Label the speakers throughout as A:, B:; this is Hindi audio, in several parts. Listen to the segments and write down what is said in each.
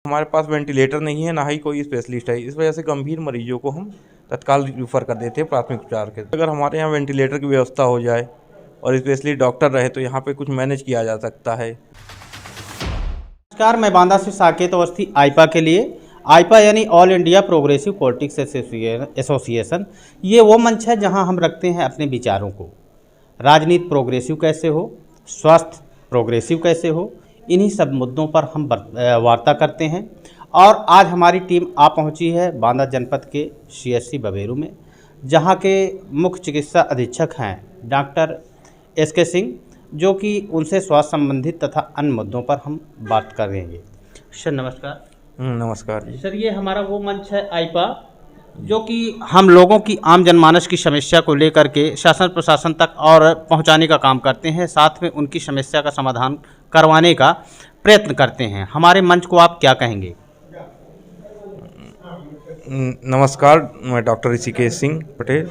A: हमारे पास वेंटिलेटर नहीं है, ना ही कोई स्पेशलिस्ट है। इस वजह से गंभीर मरीजों को हम तत्काल रिफ़र कर देते हैं प्राथमिक उपचार के। अगर हमारे यहाँ वेंटिलेटर की व्यवस्था हो जाए और स्पेशलिस्ट डॉक्टर रहे तो यहाँ पे कुछ मैनेज किया जा सकता है।
B: नमस्कार, मैं बांदा से साकेत अवस्थी आईपा के लिए। आईपा यानी all India progressive politics association, ये वो मंच है जहां हम रखते हैं अपने विचारों को। राजनीति प्रोग्रेसिव कैसे हो, स्वास्थ्य प्रोग्रेसिव कैसे हो, इन्हीं सब मुद्दों पर हम वार्ता करते हैं। और आज हमारी टीम आ पहुंची है बांदा जनपद के सीएससी बबेरू में, जहां के मुख्य चिकित्सा अधीक्षक हैं डॉक्टर एसके सिंह, जो कि उनसे स्वास्थ्य संबंधित तथा अन्य मुद्दों पर हम बात करेंगे। सर नमस्कार।
A: नमस्कार जी।
B: सर, ये हमारा वो मंच है आईपा, जो कि हम लोगों की आम जनमानस की समस्या को लेकर के शासन प्रशासन तक और पहुंचाने का काम करते हैं, साथ में उनकी समस्या का समाधान करवाने का प्रयत्न करते हैं। हमारे मंच को आप क्या कहेंगे?
A: नमस्कार, मैं डॉक्टर ऋषिकेश सिंह पटेल,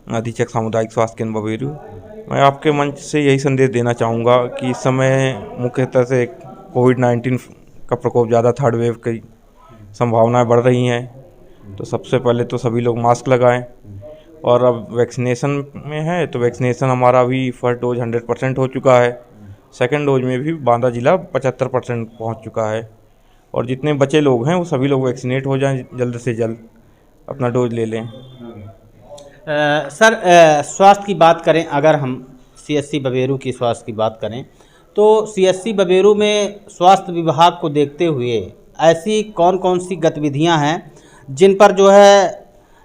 A: अधीक्षक सामुदायिक स्वास्थ्य केंद्र बबेरू। मैं आपके मंच से यही संदेश देना चाहूँगा कि इस समय मुख्यतः से कोविड-19 का प्रकोप ज़्यादा, थर्ड वेव की संभावनाएं बढ़ रही हैं। तो सबसे पहले तो सभी लोग मास्क लगाएं। और अब वैक्सीनेशन में है तो वैक्सीनेशन हमारा भी फर्स्ट डोज 100% हो चुका है। सेकंड डोज में भी बांदा जिला 75% पहुंच चुका है। और जितने बचे लोग हैं वो सभी लोग वैक्सीनेट हो जाएं, जल्द से जल्द अपना डोज ले लें।
B: सर, स्वास्थ्य की बात करें, अगर हम सीएससी बबेरू की स्वास्थ्य की बात करें तो सीएससी बबेरू में स्वास्थ्य विभाग को देखते हुए ऐसी कौन कौन सी गतिविधियां हैं जिन पर जो है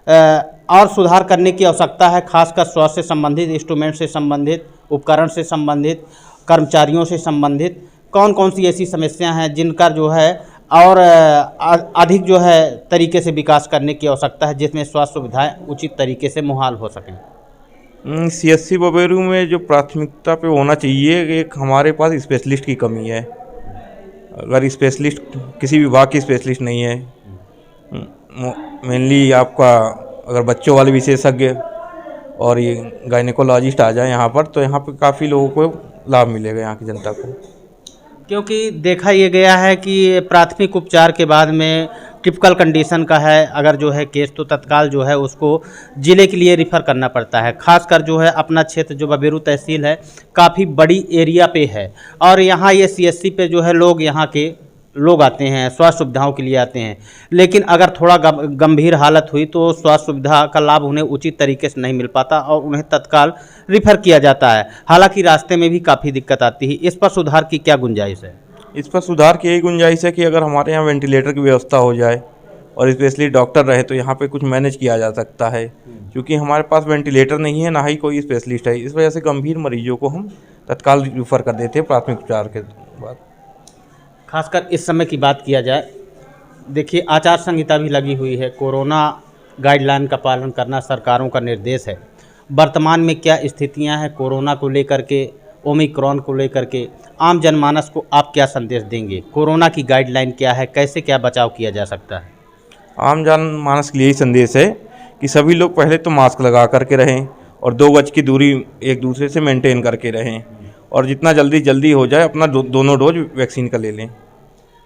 B: और सुधार करने की आवश्यकता है, खासकर स्वास्थ्य से संबंधित, इंस्ट्रूमेंट से संबंधित, उपकरण से संबंधित, कर्मचारियों से संबंधित कौन कौन सी ऐसी समस्याएं हैं जिनका जो है और अधिक जो है तरीके से विकास करने की आवश्यकता है, जिसमें स्वास्थ्य सुविधाएं उचित तरीके से मुहाल हो सकें?
A: सीएससी बबेरू में जो प्राथमिकता पे होना चाहिए, एक हमारे पास स्पेशलिस्ट की कमी है। अगर स्पेशलिस्ट, किसी विभाग की स्पेशलिस्ट नहीं है, मेनली आपका अगर बच्चों वाले विशेषज्ञ और ये गायनेकोलॉजिस्ट आ जाए यहाँ पर, तो यहाँ पे काफ़ी लोगों को लाभ मिलेगा, यहाँ की जनता को।
B: क्योंकि देखा ये गया है कि प्राथमिक उपचार के बाद में टिपिकल कंडीशन का है अगर जो है केस, तो तत्काल जो है उसको ज़िले के लिए रिफ़र करना पड़ता है। खासकर जो है अपना क्षेत्र जो बबेरू तहसील है काफ़ी बड़ी एरिया पे है, और यहाँ ये सीएससी पे जो है लोग, यहाँ के लोग आते हैं, स्वास्थ्य सुविधाओं के लिए आते हैं। लेकिन अगर थोड़ा गंभीर हालत हुई तो स्वास्थ्य सुविधा का लाभ उन्हें उचित तरीके से नहीं मिल पाता और उन्हें तत्काल रिफ़र किया जाता है। हालांकि रास्ते में भी काफ़ी दिक्कत आती है। इस पर सुधार की क्या गुंजाइश है?
A: इस पर सुधार की यही गुंजाइश है कि अगर हमारे यहाँ वेंटिलेटर की व्यवस्था हो जाए और स्पेशली डॉक्टर रहे तो यहाँ पे कुछ मैनेज किया जा सकता है। क्योंकि हमारे पास वेंटिलेटर नहीं है, ना ही कोई स्पेशलिस्ट है। इस वजह से गंभीर मरीजों को हम तत्काल रिफ़र कर देते हैं प्राथमिक उपचार के बाद।
B: खासकर इस समय की बात किया जाए, देखिए आचार संहिता भी लगी हुई है, कोरोना गाइडलाइन का पालन करना सरकारों का निर्देश है। वर्तमान में क्या स्थितियां हैं कोरोना को लेकर के, ओमिक्रॉन को लेकर के, आम जनमानस को आप क्या संदेश देंगे? कोरोना की गाइडलाइन क्या है, कैसे क्या बचाव किया जा सकता है?
A: आम जनमानस के लिए यही संदेश है कि सभी लोग पहले तो मास्क लगा करके रहें और 2 गज की दूरी एक दूसरे से मेंटेन करके रहें, और जितना जल्दी हो जाए अपना दोनों डोज वैक्सीन का ले लें।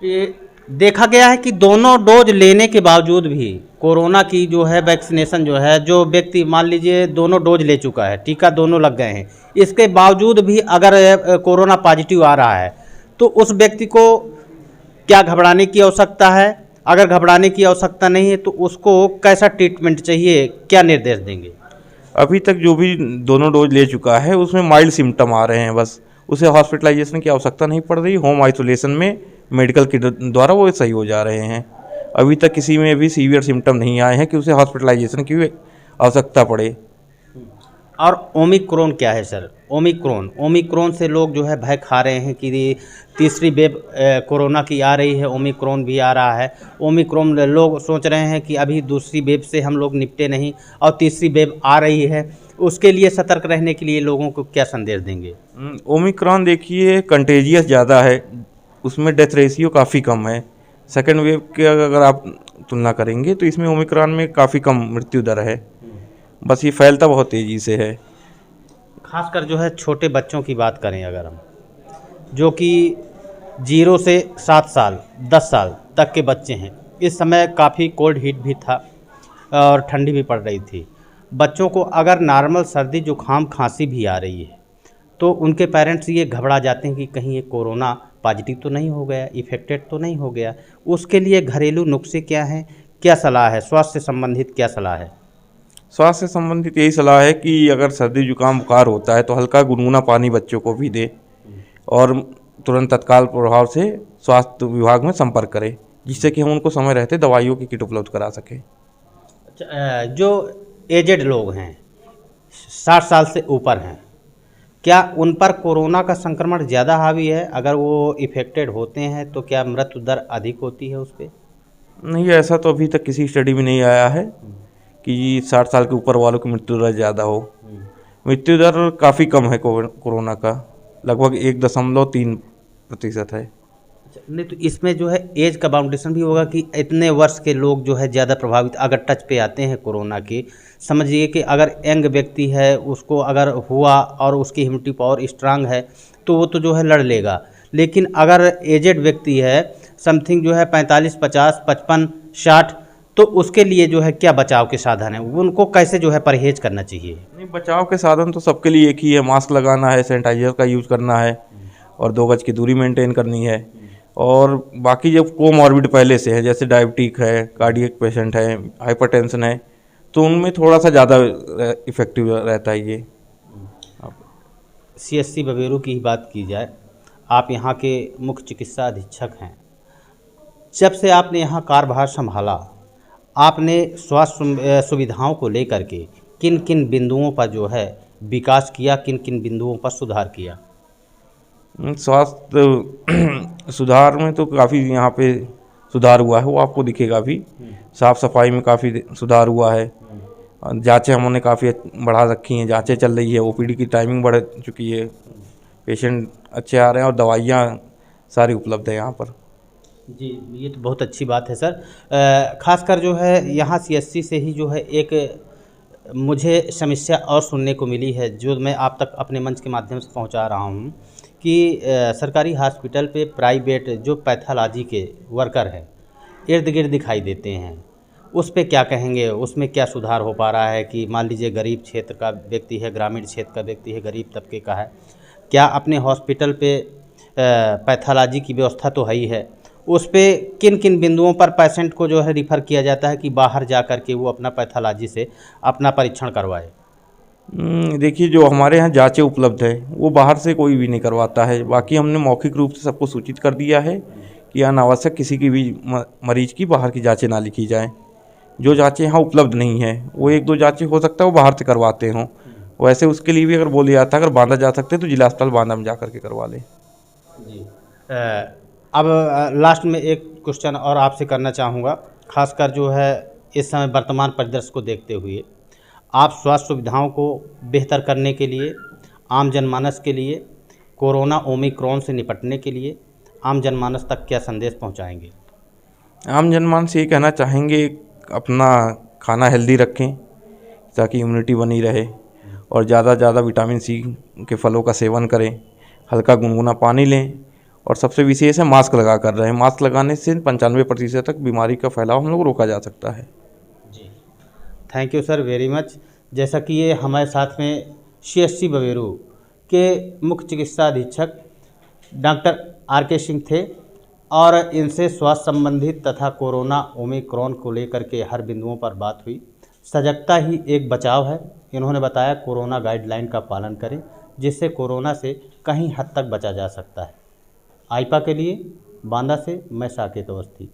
B: ये देखा गया है कि दोनों डोज लेने के बावजूद भी कोरोना की जो है वैक्सीनेशन जो है, जो व्यक्ति मान लीजिए दोनों डोज ले चुका है, टीका दोनों लग गए हैं, इसके बावजूद भी अगर कोरोना पॉजिटिव आ रहा है तो उस व्यक्ति को क्या घबराने की आवश्यकता है? अगर घबराने की आवश्यकता नहीं है तो उसको कैसा ट्रीटमेंट चाहिए, क्या निर्देश देंगे?
A: अभी तक जो भी दोनों डोज ले चुका है उसमें माइल्ड सिम्टम आ रहे हैं, बस उसे हॉस्पिटलाइजेशन की आवश्यकता नहीं पड़ रही। होम आइसोलेशन में मेडिकल के द्वारा वो सही हो जा रहे हैं। अभी तक किसी में भी सीवियर सिम्टम नहीं आए हैं कि उसे हॉस्पिटलाइजेशन की आवश्यकता पड़े।
B: और ओमिक्रॉन क्या है सर? ओमिक्रॉन से लोग जो है भय खा रहे हैं कि तीसरी वेव कोरोना की आ रही है, ओमिक्रॉन भी आ रहा है। ओमिक्रॉन, लोग सोच रहे हैं कि अभी दूसरी वेव से हम लोग निपटे नहीं और तीसरी वेव आ रही है, उसके लिए सतर्क रहने के लिए लोगों को क्या संदेश देंगे?
A: ओमिक्रॉन देखिए कंटेजियस ज़्यादा है, उसमें डेथ रेशियो काफ़ी कम है। सेकेंड वेव के अगर आप तुलना करेंगे तो इसमें ओमिक्रॉन में काफ़ी कम मृत्यु दर है, बस ये फैलता बहुत तेज़ी से है।
B: खासकर जो है छोटे बच्चों की बात करें अगर हम, जो कि 0 से 7 साल 10 साल तक के बच्चे हैं। इस समय काफ़ी कोल्ड हीट भी था और ठंडी भी पड़ रही थी। बच्चों को अगर नॉर्मल सर्दी जुकाम खांसी भी आ रही है तो उनके पेरेंट्स ये घबरा जाते हैं कि कहीं ये कोरोना पॉजिटिव तो नहीं हो गया, इफेक्टेड तो नहीं हो गया। उसके लिए घरेलू नुस्खे क्या हैं, क्या सलाह है, स्वास्थ्य से संबंधित क्या सलाह है?
A: स्वास्थ्य से संबंधित यही सलाह है कि अगर सर्दी जुकाम बुखार होता है तो हल्का गुनगुना पानी बच्चों को भी दे और तुरंत तत्काल प्रभाव से स्वास्थ्य विभाग में संपर्क करें, जिससे कि हम उनको समय रहते दवाइयों की किट उपलब्ध करा सकें।
B: अच्छा, जो एजेड लोग हैं, 60 साल से ऊपर हैं, क्या उन पर कोरोना का संक्रमण ज़्यादा हावी है? अगर वो इफ़ेक्टेड होते हैं तो क्या मृत्यु दर अधिक होती है उस पे?
A: नहीं, ऐसा तो अभी तक किसी स्टडी में नहीं आया है कि 60 साल के ऊपर वालों की मृत्यु दर ज़्यादा हो। मृत्यु दर काफ़ी कम है कोरोना का, लगभग 1.3% है।
B: अच्छा, नहीं तो इसमें जो है एज का बाउंडेशन भी होगा कि इतने वर्ष के लोग जो है ज़्यादा प्रभावित अगर टच पे आते हैं कोरोना के। समझिए कि अगर यंग व्यक्ति है उसको अगर हुआ और उसकी इम्यूनिटी पावर स्ट्रांग है तो वो तो जो है लड़ लेगा, लेकिन अगर एजेड व्यक्ति है समथिंग जो है 45, 50, 55, 60 तो उसके लिए जो है क्या बचाव के साधन है, उनको कैसे जो है परहेज करना चाहिए?
A: नहीं, बचाव के साधन तो सबके लिए एक ही है, मास्क लगाना है, सैनिटाइजर का यूज़ करना है और 2 गज की दूरी मेंटेन करनी है। और बाकी जो कोमॉर्बिड पहले से है, जैसे डायबिटिक है, कार्डियक पेशेंट है, हाइपरटेंशन है, तो उनमें थोड़ा सा ज़्यादा इफेक्टिव रहता है ये।
B: CSC बबेरू की ही बात की जाए, आप यहाँ के मुख्य चिकित्सा अधीक्षक हैं। जब से आपने यहाँ कार्यभार संभाला, आपने स्वास्थ्य सुविधाओं को लेकर के किन किन बिंदुओं पर जो है विकास किया, किन किन बिंदुओं पर सुधार किया?
A: स्वास्थ्य सुधार में तो काफ़ी यहाँ पे सुधार हुआ है, वो आपको दिखेगा भी। साफ़ सफाई में काफ़ी सुधार हुआ है। जांचें हमने काफ़ी बढ़ा रखी हैं, जांचें चल रही है, OPD की टाइमिंग बढ़ चुकी है, पेशेंट अच्छे आ रहे हैं और दवाइयाँ सारी उपलब्ध है यहाँ पर।
B: जी, ये तो बहुत अच्छी बात है सर। ख़ासकर जो है यहाँ CSC से ही जो है एक मुझे समस्या और सुनने को मिली है जो मैं आप तक अपने मंच के माध्यम से पहुंचा रहा हूं कि सरकारी हॉस्पिटल पे प्राइवेट जो पैथोलॉजी के वर्कर हैं इर्द गिर्द दिखाई देते हैं। उस पे क्या कहेंगे, उसमें क्या सुधार हो पा रहा है कि मान लीजिए गरीब क्षेत्र का व्यक्ति है, ग्रामीण क्षेत्र का व्यक्ति है, गरीब तबके का है, क्या अपने हॉस्पिटल पे पैथोलॉजी की व्यवस्था तो है ही है, उस पे किन किन बिंदुओं पर पेशेंट को जो है रिफ़र किया जाता है कि बाहर जा कर के वो अपना पैथोलॉजी से अपना परीक्षण करवाए?
A: देखिए, जो हमारे यहाँ जांचें उपलब्ध है वो बाहर से कोई भी नहीं करवाता है। बाकी हमने मौखिक रूप से सबको सूचित कर दिया है कि अनावश्यक किसी की भी मरीज की बाहर की जांचें ना लिखी जाएं। जो जांचें यहाँ उपलब्ध नहीं है वो 1-2 जांचें हो सकता है वो बाहर से करवाते हों, वैसे उसके लिए भी अगर बोला जाता है अगर बांदा जा सकते तो जिला अस्पताल बांदा में जा करके करवा लें।
B: जी। अब लास्ट में एक क्वेश्चन और आपसे करना चाहूँगा, खासकर जो है इस समय वर्तमान परिदृश्य को देखते हुए आप स्वास्थ्य सुविधाओं को बेहतर करने के लिए, आम जनमानस के लिए, कोरोना ओमिक्रॉन से निपटने के लिए आम जनमानस तक क्या संदेश पहुंचाएंगे?
A: आम जनमानस ये कहना चाहेंगे अपना खाना हेल्दी रखें ताकि इम्यूनिटी बनी रहे और ज़्यादा से ज़्यादा विटामिन C के फलों का सेवन करें, हल्का गुनगुना पानी लें और सबसे विशेष है मास्क लगा कर रहें। मास्क लगाने से 95% तक बीमारी का फैलाव हम लोग रोका जा सकता है।
B: जी, thank you sir very much. जैसा कि ये हमारे साथ में CSC बबेरू के मुख्य चिकित्सा अधीक्षक डॉक्टर RK सिंह थे और इनसे स्वास्थ्य संबंधित तथा कोरोना ओमिक्रॉन को लेकर के हर बिंदुओं पर बात हुई। सजगता ही एक बचाव है, इन्होंने बताया कोरोना गाइडलाइन का पालन करें जिससे कोरोना से कहीं हद तक बचा जा सकता है। आइपा के लिए बांदा से मैं साकेत अवस्थी।